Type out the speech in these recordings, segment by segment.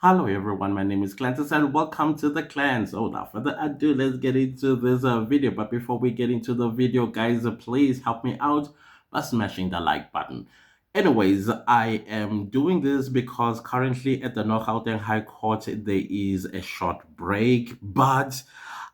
Hello everyone, my name is Clantis and welcome to the clan. So without further ado, let's get into this video. But before we get into the video, guys, please help me out by smashing the like button. Anyways, I am doing this because currently at the North Gauteng High Court, there is a short break, but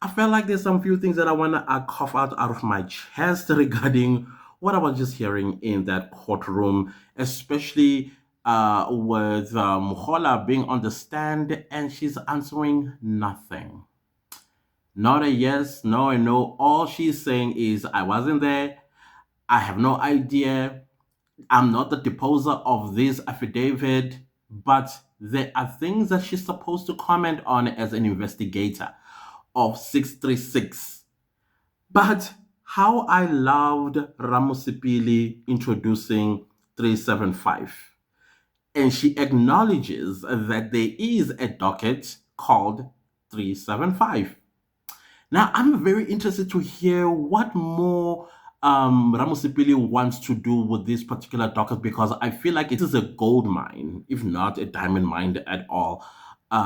I felt like there's some few things that I want to cough out of my chest regarding what I was just hearing in that courtroom, especially with Mogola being on the stand and she's answering nothing. Not a yes, no, a no. All she's saying is, I wasn't there. I have no idea. I'm not the deposer of this affidavit, but there are things that she's supposed to comment on as an investigator of 636. But how I loved Ramusipili introducing 375. And she acknowledges that there is a docket called 375. Now, I'm very interested to hear what more Ramusipili wants to do with this particular docket because I feel like it is a gold mine, if not a diamond mine at all,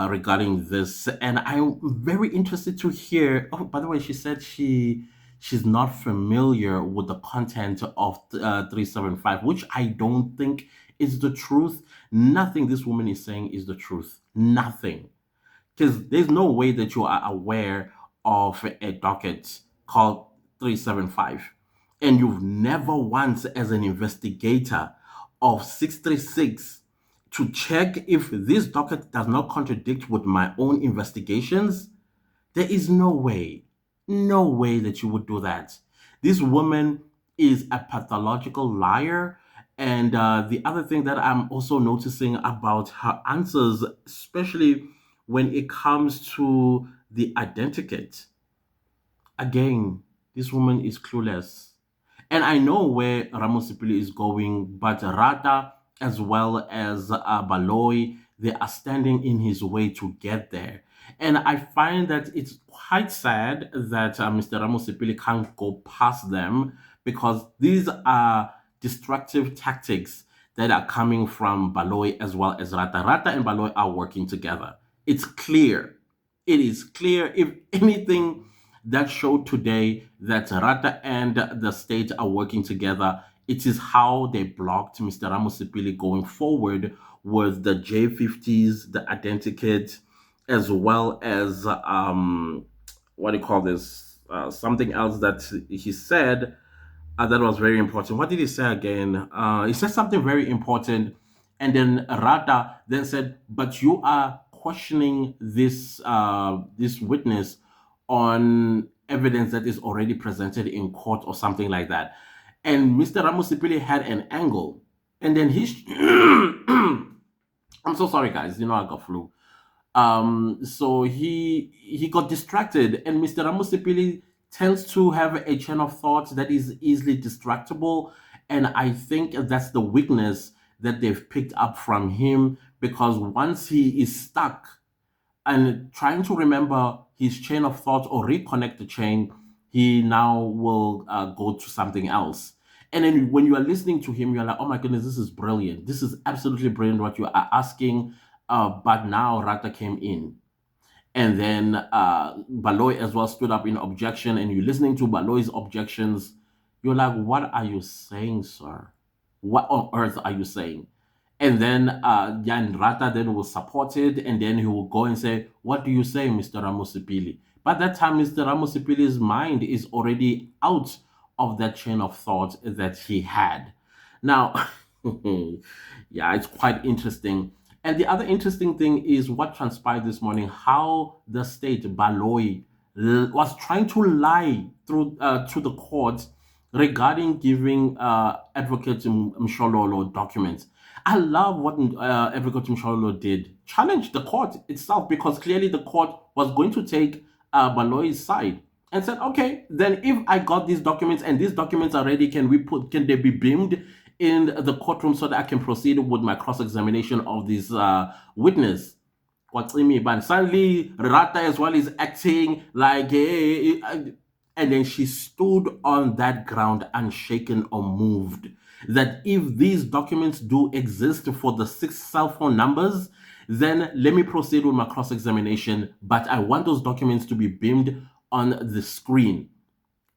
regarding this. And I'm very interested to hear. Oh, by the way, she said she's not familiar with the content of 375, which I don't think is the truth. Nothing this woman is saying is the truth. Nothing. Because there's no way that you are aware of a docket called 375 and you've never once as an investigator of 636 to check if this docket does not contradict with my own investigations. There is no way that you would do that. This woman is a pathological liar. And the other thing that I'm also noticing about her answers, especially when it comes to the identikit, again, this woman is clueless. And I know where Ramosipili is going, but Rata as well as Baloy, they are standing in his way to get there. And I find that it's quite sad that Mr. Ramosipili can't go past them because these are destructive tactics that are coming from Baloy as well as Rata. Rata and Baloy are working together. It's clear. It is clear. If anything, that showed today that Rata and the state are working together. It is how they blocked Mr. Ramosipili going forward with the J50s, the identikit, as well as what do you call this? Something else that he said that was very important. What did he say again? He said something very important, and then Rata then said, "But you are questioning this witness on evidence that is already presented in court or something like that." And Mr. Ramosipili had an angle, and then he. I'm so sorry, guys. You know I got flu. So he got distracted, and Mr. Ramosipili tends to have a chain of thought that is easily distractible, and I think that's the weakness that they've picked up from him because once he is stuck and trying to remember his chain of thought or reconnect the chain, he now will go to something else. And then when you are listening to him, you're like, oh my goodness, this is brilliant. This is absolutely brilliant what you are asking. But now Rata came in. And then Baloy as well stood up in objection. And you're listening to Baloy's objections. You're like, what are you saying, sir? What on earth are you saying? And then Jan Rata then will support it, and then he will go and say, what do you say, Mr. Ramosipili? By that time, Mr. Ramosipili's mind is already out of that chain of thought that he had. Now, yeah, it's quite interesting. And the other interesting thing is what transpired this morning, how the state, Baloy, was trying to lie through to the court regarding giving Advocate Mshololo documents. I love what Advocate Mshololo did. Challenge the court itself because clearly the court was going to take Baloy's side and said, okay, then if I got these documents and these documents are ready, can they be beamed in the courtroom so that I can proceed with my cross-examination of this witness? What's in me? But suddenly Rata as well is acting like, hey, and then she stood on that ground unshaken or moved. That if these documents do exist for the 6 cell phone numbers, Then let me proceed with my cross-examination, but I want those documents to be beamed on the screen.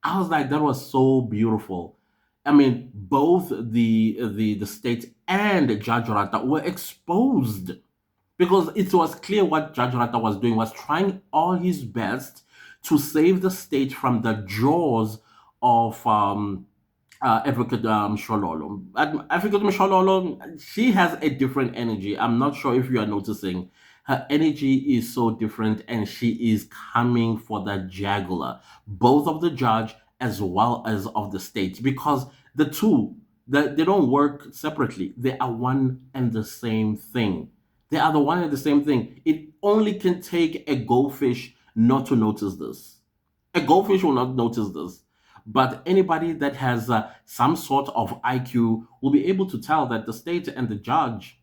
I was like, that was so beautiful. I mean, both the state and Judge Rata were exposed because it was clear what Judge Rata was doing was trying all his best to save the state from the jaws of Advocate Shololo. Advocate Shololo, she has a different energy. I'm not sure if you are noticing. Her energy is so different, and she is coming for the jugular, both of the judge as well as of the state, because the two, they don't work separately. They are one and the same thing. They are the one and the same thing. It only can take a goldfish not to notice this. A goldfish will not notice this. But anybody that has some sort of IQ will be able to tell that the state and the judge,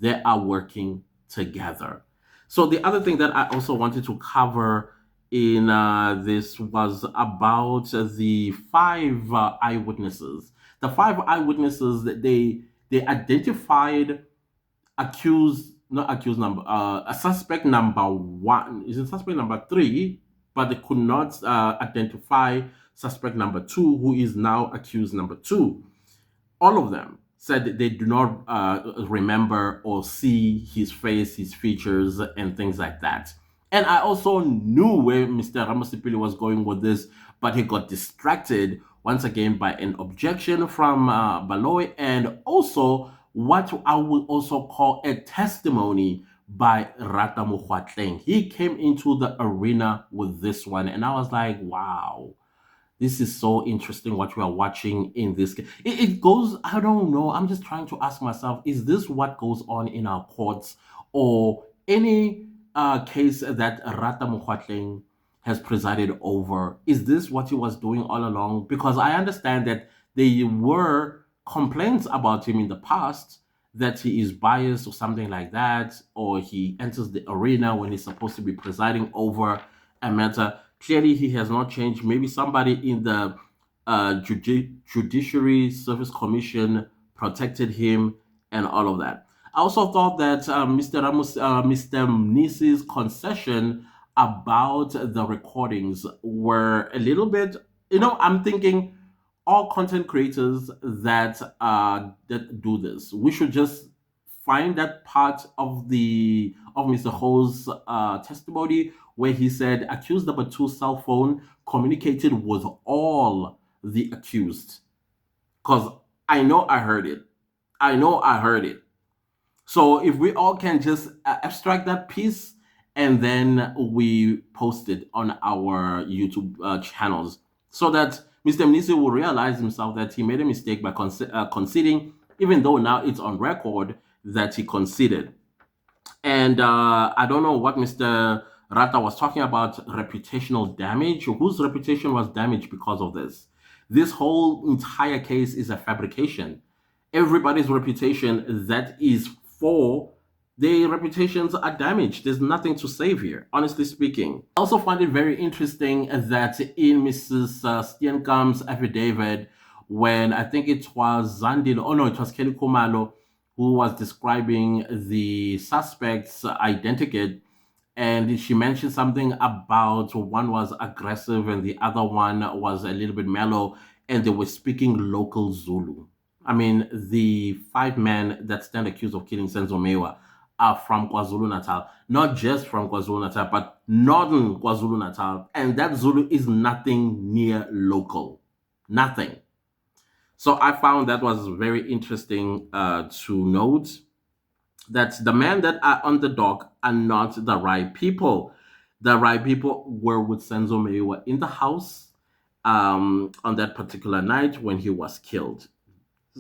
they are working together. So the other thing that I also wanted to cover in this was about the five eyewitnesses. The five eyewitnesses that they identified accused, not accused number, a suspect number one. Is it suspect number three? But they could not identify suspect number two, who is now accused number two. All of them said that they do not remember or see his face, his features, and things like that. And I also knew where Mr. Ramosipili was going with this, but he got distracted once again by an objection from Baloy, and also what I would also call a testimony by Rata Mokgwatleng. He came into the arena with this one, and I was like, wow, this is so interesting what we are watching in this. It goes, I don't know. I'm just trying to ask myself, is this what goes on in our courts, or any case that Rata Mokgwatleng has presided over? Is this what he was doing all along? Because I understand that there were complaints about him in the past that he is biased or something like that, or he enters the arena when he's supposed to be presiding over a matter. Clearly, he has not changed. Maybe somebody in the Judiciary Service Commission protected him and all of that. I also thought that Mr. Mnisi's concession about the recordings were a little bit, I'm thinking all content creators that do this, we should just find that part of Mr. Ho's testimony where he said accused number two cell phone communicated with all the accused. Because I know I heard it. I know I heard it. So if we all can just abstract that piece and then we post it on our YouTube channels, so that Mr. Mnisi will realize himself that he made a mistake by conceding, even though now it's on record that he conceded. And I don't know what Mr. Rata was talking about, reputational damage. Whose reputation was damaged because of this? This whole entire case is a fabrication. Everybody's reputation that is for their reputations are damaged. There's nothing to save here, honestly speaking. I also find it very interesting that in Mrs. Steenkamp's affidavit, when I think it was Zandile, oh no, it was Kelly Kumalo, who was describing the suspect's identikit, and she mentioned something about one was aggressive and the other one was a little bit mellow, and they were speaking local Zulu. I mean, the five men that stand accused of killing Senzo Mewa are from KwaZulu-Natal. Not just from KwaZulu-Natal, but northern KwaZulu-Natal. And that Zulu is nothing near local. Nothing. So I found that was very interesting to note that the men that are on the dock are not the right people. The right people were with Senzo Mewa in the house on that particular night when he was killed.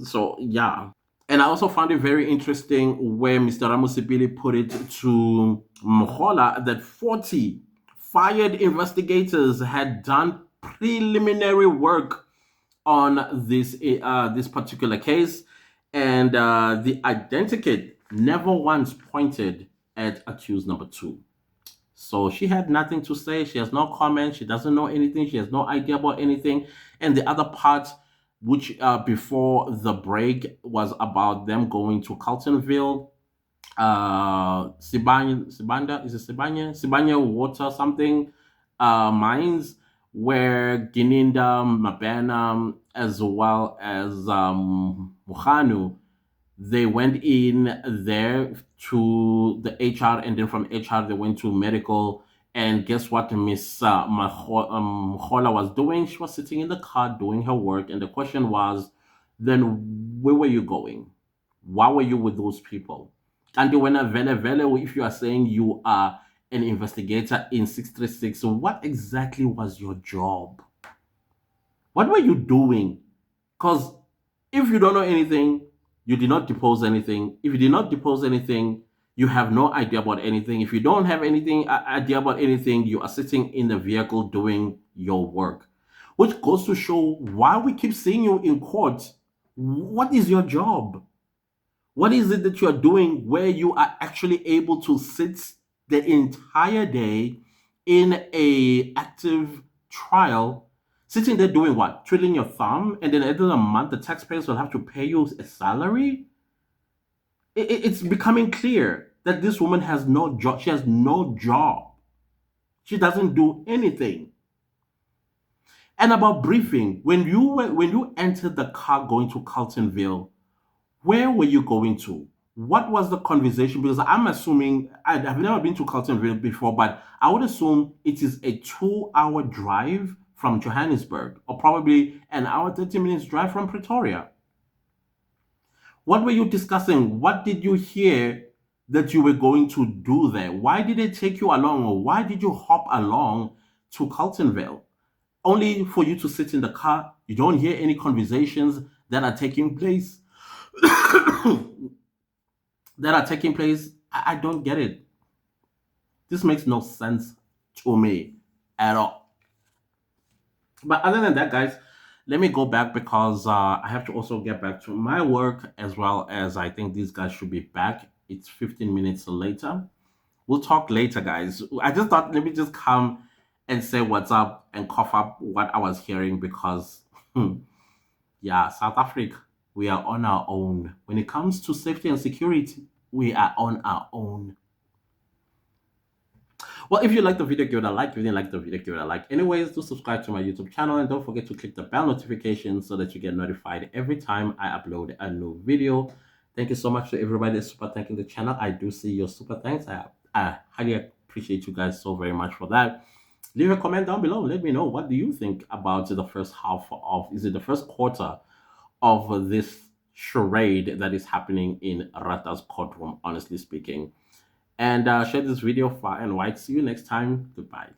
So, yeah. And I also found it very interesting where Mr. Ramosipili put it to Mogola that 40 fired investigators had done preliminary work on this particular case, and the identikit never once pointed at accused number two. So she had nothing to say. She has no comment. She doesn't know anything. She has no idea about anything. And the other part, which before the break was about them going to Carltonville Sibanya, is it Sibanya? Sibanya water something mines where Gininda, Mabena, as well as Mukhanu, they went in there to the HR, and then from HR they went to medical. And guess what Miss Mogola was doing? She was sitting in the car doing her work, and the question was, then where were you going? Why were you with those people? And when if you are saying you are an investigator in 636, what exactly was your job? What were you doing? Because if you don't know anything, you did not depose anything. If you did not depose anything, you have no idea about anything. If you don't have anything idea about anything, you are sitting in the vehicle doing your work, which goes to show why we keep seeing you in court. What is your job? What is it that you are doing where you are actually able to sit the entire day in a active trial, sitting there doing what? Twiddling your thumb, and then at the end of the month, the taxpayers will have to pay you a salary? It's becoming clear that this woman has no job. She has no job. She doesn't do anything. And about briefing, when you entered the car going to Carltonville, where were you going to? What was the conversation? Because I'm assuming I've never been to Carltonville before, but I would assume it is a 2 hour drive from Johannesburg, or probably an hour 30 minutes drive from Pretoria. What were you discussing? What did you hear that you were going to do there? Why did it take you along, or why did you hop along to Carltonville? Only for you to sit in the car. You don't hear any conversations that are taking place. that are taking place. I don't get it. This makes no sense to me at all. But other than that, guys, let me go back because I have to also get back to my work, as well as I think these guys should be back. It's 15 minutes later. We'll talk later, guys. I just thought, let me just come and say what's up and cough up what I was hearing because, yeah, South Africa, we are on our own. When it comes to safety and security, we are on our own. Well, if you like the video, give it a like. If you didn't like the video, give it a like. Anyways, do subscribe to my YouTube channel, and don't forget to click the bell notification so that you get notified every time I upload a new video. Thank you so much to everybody that's super thanking the channel. I do see your super thanks. I highly appreciate you guys so very much for that. Leave a comment down below. Let me know, what do you think about the first half of, is it the first quarter of this charade that is happening in Rata's courtroom, honestly speaking. And share this video far and wide. See you next time. Goodbye.